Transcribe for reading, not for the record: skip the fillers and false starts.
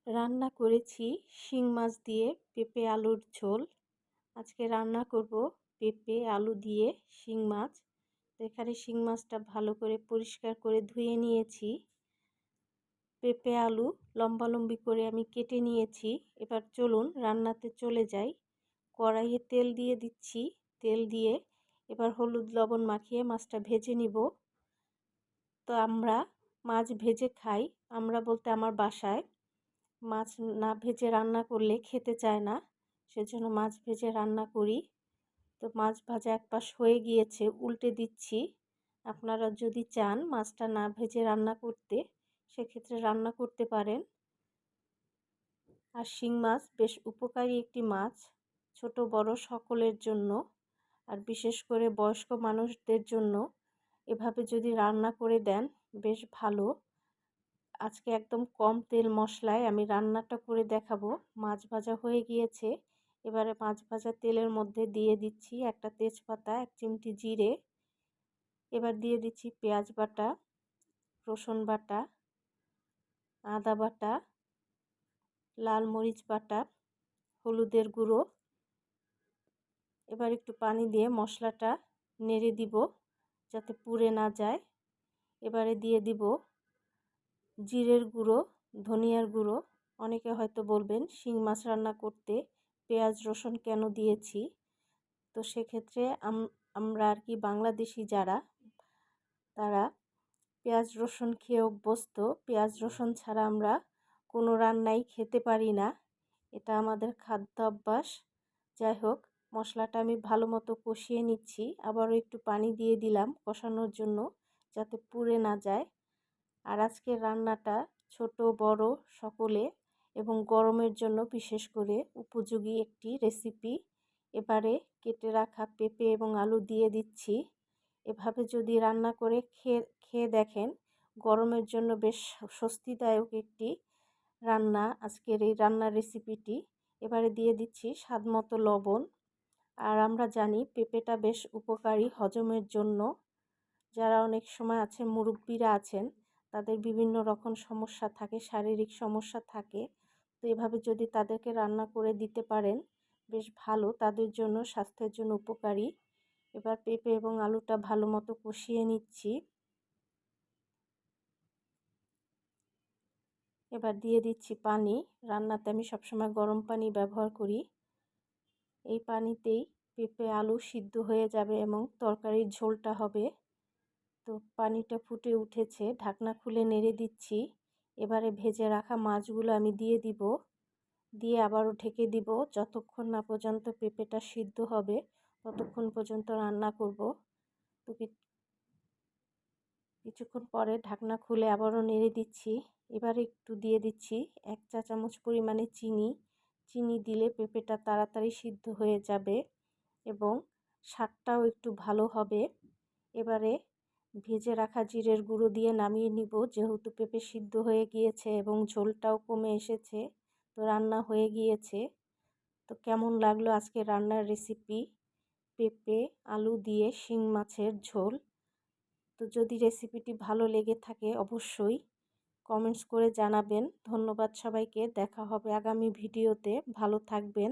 রান্না করেছি শিং মাছ দিয়ে পেঁপে আলুর ঝোল। আজকে রান্না করব পেঁপে আলু দিয়ে শিং মাছ। তো এখানে শিং মাছটা ভালো করে পরিষ্কার করে ধুয়ে নিয়েছি। পেঁপে আলু লম্বালম্বি করে আমি কেটে নিয়েছি। এবার চলুন রান্নাতে চলে যাই। কড়াইয়ে তেল দিয়ে দিচ্ছি। তেল দিয়ে এবার হলুদ লবণ মাখিয়ে মাছটা ভেজে নিব। তো আমরা মাছ ভেজে খাই। আমরা বলতে আমার বাসায় মাছ না ভেজে রান্না করলে খেতে চায় না, সেজন্য মাছ ভেজে রান্না করি। তো মাছ ভাজা এক পাশ হয়ে গিয়েছে, উল্টে দিচ্ছি। আপনারা যদি চান মাছটা না ভেজে রান্না করতে, সেক্ষেত্রে রান্না করতে পারেন। আর শিং মাছ বেশ উপকারী একটি মাছ, ছোট বড় সকলের জন্য, আর বিশেষ করে বয়স্ক মানুষদের জন্য এভাবে যদি রান্না করে দেন বেশ ভালো। আজকে একদম কম তেল মশলায় আমি রান্নাটা করে দেখাবো। মাছ ভাজা হয়ে গিয়েছে, এবারে মাছ ভাজা তেলের মধ্যে দিয়ে দিচ্ছি একটা তেজপাতা, এক চিমটি জিরে। এবার দিয়ে দিচ্ছি পেঁয়াজ বাটা, রসুন বাটা, আদা বাটা, লাল মরিচ বাটা, হলুদের গুঁড়ো। এবার একটু পানি দিয়ে মশলাটা নেড়ে দিব যাতে পুড়ে না যায়। এবারে দিয়ে দিব জিরের গুঁড়ো, ধনিয়ার গুঁড়ো। অনেকে হয়তো বলবেন শিং মাছ রান্না করতে পেঁয়াজ রসুন কেন দিয়েছি। তো সেক্ষেত্রে আমরা আর কি বাংলাদেশি যারা, তারা পেঁয়াজ রসুন খেয়ে অভ্যস্ত। পেঁয়াজ রসুন ছাড়া আমরা কোনো রান্নাই খেতে পারি না, এটা আমাদের খাদ্য অভ্যাস। যাই হোক, মশলাটা আমি ভালো মতো কষিয়ে নিচ্ছি। আবারও একটু পানি দিয়ে দিলাম কষানোর জন্য, যাতে পুড়ে না যায়। আর আজকের রান্নাটা ছোট বড় সকলে এবং গরমের জন্য বিশেষ করে উপযোগী একটি রেসিপি। এবারে কেটে রাখা পেঁপে এবং আলু দিয়ে দিচ্ছি। এভাবে যদি রান্না করে খেয়ে দেখেন, গরমের জন্য বেশ স্বস্তিদায়ক একটি রান্না আজকের এই রান্নার রেসিপিটি। এবারে দিয়ে দিচ্ছি স্বাদমতো লবণ। আর আমরা জানি পেঁপেটা বেশ উপকারী হজমের জন্য। যারা অনেক সময় আছে মুরব্বিরা আছেন, তাদের বিভিন্ন রকম সমস্যা থাকে, শারীরিক সমস্যা থাকে। তো এভাবে যদি তাদেরকে রান্না করে দিতে পারেন বেশ ভালো, তাদের জন্য স্বাস্থ্যের জন্য উপকারী। এবার পেঁপে এবং আলুটা ভালো মতো কষিয়ে নিচ্ছি। এবার দিয়ে দিচ্ছি পানি। রান্নাতে আমি সবসময় গরম পানি ব্যবহার করি। এই পানিতেই পেঁপে আলু সিদ্ধ হয়ে যাবে এবং তরকারির ঝোলটা হবে। তো পানিটা ফুটে উঠেছে, ঢাকনা খুলে নেড়ে দিচ্ছি। এবারে ভেজে রাখা মাছগুলো আমি দিয়ে দিব, দিয়ে আবারও ঢেকে দিব যতক্ষণ না পর্যন্ত পেঁপেটা সিদ্ধ হবে, ততক্ষণ পর্যন্ত রান্না করব। তো কিছুক্ষণ পরে ঢাকনা খুলে আবারও নেড়ে দিচ্ছি। এবারে একটু দিয়ে দিচ্ছি 1 চা চামচ পরিমাণে চিনি। চিনি দিলে পেঁপেটা তাড়াতাড়ি সিদ্ধ হয়ে যাবে এবং স্বাদটাও একটু ভালো হবে। এবারে ভেজে রাখা জিরের গুঁড়ো দিয়ে নামিয়ে নিব, যেহেতু পেঁপে সিদ্ধ হয়ে গিয়েছে এবং ঝোলটাও কমে এসেছে। তো রান্না হয়ে গিয়েছে। তো কেমন লাগলো আজকে রান্নার রেসিপি, পেঁপে আলু দিয়ে শিং মাছের ঝোল। তো যদি রেসিপিটি ভালো লেগে থাকে অবশ্যই কমেন্টস করে জানাবেন। ধন্যবাদ সবাইকে, দেখা হবে আগামী ভিডিওতে। ভালো থাকবেন।